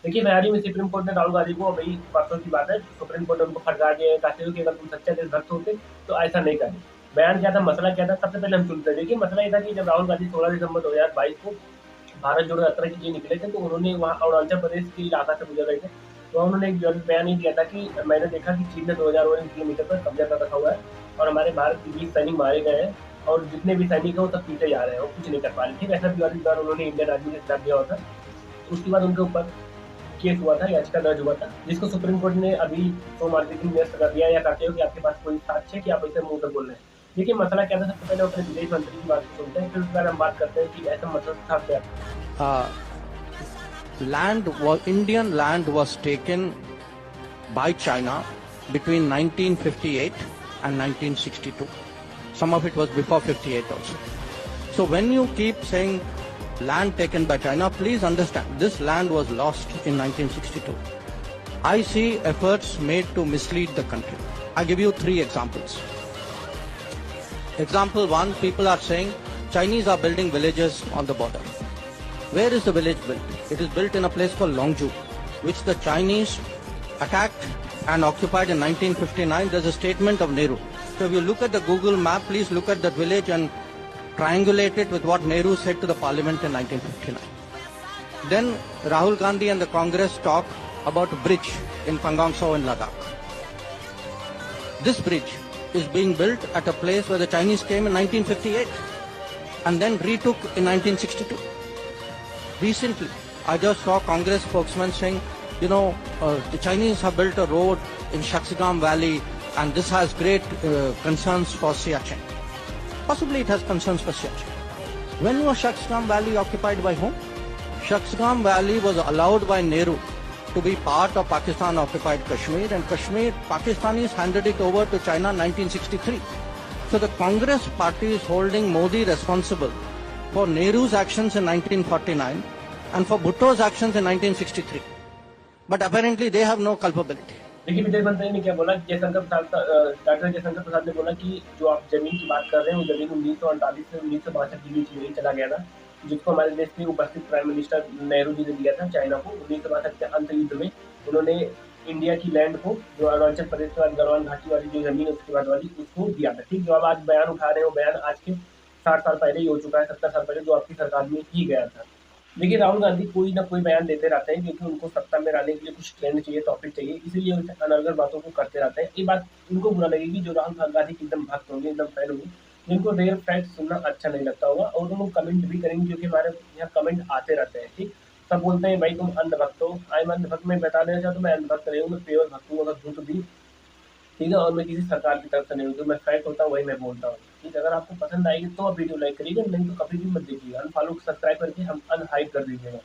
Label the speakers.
Speaker 1: देखिए, मैं हाल ही में सुप्रीम कोर्ट ने राहुल गांधी को, अभी परसों की बात है, सुप्रीम कोर्ट ने उनको फटकार दिया है, कहते हुए कि अगर तुम सच्चे देशभक्त होते तो ऐसा नहीं करते। बयान क्या था, मसला क्या था, सबसे पहले हम सुनते हैं। देखिए, मसला ये था कि जब राहुल गांधी 16 दिसंबर 2022 को भारत जोड़ो यात्रा के लिए निकले थे, तो उन्होंने वहाँ अरुणाचल प्रदेश के इलाका से गुजर रहे थे। तो उन्होंने एक जो है बयान ये दिया था कि मैंने देखा कि चीन ने 2000 किलोमीटर पर कब्जा कर रखा हुआ है और हमारे भारत के 20 सैनिक मारे गए हैं और जितने भी सैनिक हैं वो सब पीटे जा रहे हैं और कुछ नहीं कर पा रहे। ठीक है, ऐसा भी वाली बार उन्होंने इंडियन आर्मी के खिलाफ दिया हुआ था। उसके बाद उनके ऊपर केस हुआ था, याचिका दर्ज हुआ था, जिसको सुप्रीम कोर्ट ने अभी सोमवार के दिन निरस्त कर दिया, या कहते हो कि आपके पास कोई साक्ष्य है कि आप ऐसे मुंह पे बोल रहे हैं। देखिए, मसला क्या था, सबसे पहले अपने विदेश मंत्री की बात सुनते हैं, फिर उसके बाद हम बात करते हैं कि ऐसा मतलब था क्या।
Speaker 2: uh, Indian land was taken by China between 1958 and 1962. Some of it was before 58 also. So when you keep saying land taken by China, please understand this land was lost in 1962. I see efforts made to mislead the country. I give you 3 examples. Example 1, people are saying Chinese are building villages on the border. Where is the village built? It is built in a place called Longju, which the Chinese attacked and occupied in 1959. There's a statement of Nehru. So if you look at the Google map, please look at that village and triangulate it with what Nehru said to the parliament in 1959. Then Rahul Gandhi and the Congress talk about a bridge in Pangong Tso in Ladakh. This bridge is being built at a place where the Chinese came in 1958 and then retook in 1962. Recently, I just saw Congress spokesman saying, the Chinese have built a road in Shaksgam Valley and this has great concerns for Siachen. Possibly it has concerns for Siachen. When was Shaksgam Valley occupied by whom? Shaksgam Valley was allowed by Nehru to be part of Pakistan occupied Kashmir, and Pakistanis handed it over to China in 1963. So the Congress party is holding Modi responsible for Nehru's actions in 1949 and for Bhutto's actions in 1963. But apparently they have no culpability.
Speaker 1: देखिए, विदेश मंत्री ने क्या बोला, doctor Jaishankar Prasad ने बोला कि जो आप जमीन की बात कर रहे हैं, वो जमीन 1948 से 1962 के बीच में ही चला गया था, जिसको हमारे देश के उपस्थित प्राइम मिनिस्टर नेहरू जी ने दिया था चाइना को 1962 के अंत युद्ध में। उन्होंने इंडिया की लैंड को, जो अरुणाचल प्रदेश के बाद गलवान घाटी वाली जो जमीन उसके बाद वाली, उसको दिया था। ठीक, जो आप आज बयान उठा रहे हो, बयान आज के 60 साल पहले ही हो चुका है, 70 साल पहले, जो आपकी सरकार में ही गया था। देखिए, राहुल गांधी कोई ना कोई बयान देते रहते हैं, क्योंकि उनको सत्ता में रहने के लिए कुछ ट्रेंड चाहिए, टॉपिक चाहिए, इसीलिए उनसे अनर्गल बातों को करते रहते हैं। ये बात उनको बुरा लगेगी जो राहुल गांधी के एकदम भक्त होंगे, एकदम फैन होंगे, जिनको रियल फैक्ट सुनना अच्छा नहीं लगता होगा, और वो कमेंट भी करेंगे, क्योंकि हमारे यहाँ कमेंट आते रहते हैं। ठीक, सब बोलते हैं भाई तुम अंधभक्त हो, आई एम अंधभक्त, मैं बता देना चाहता हूँ, मैं अंधभक्त नहीं हूँ, मैं प्योर भक्त हूँ, अगर हूँ तो भी। ठीक है, और मैं किसी सरकार की तरफ से नहीं हूँ, जो मैं फैक्ट होता है वही मैं बोलता हूँ। ठीक है, अगर आपको पसंद आएगी तो आप वीडियो लाइक करिएगा, नहीं तो कभी भी मत देखिएगा, अनफॉलो सब्सक्राइब करके हम अनहाइड कर दीजिएगा।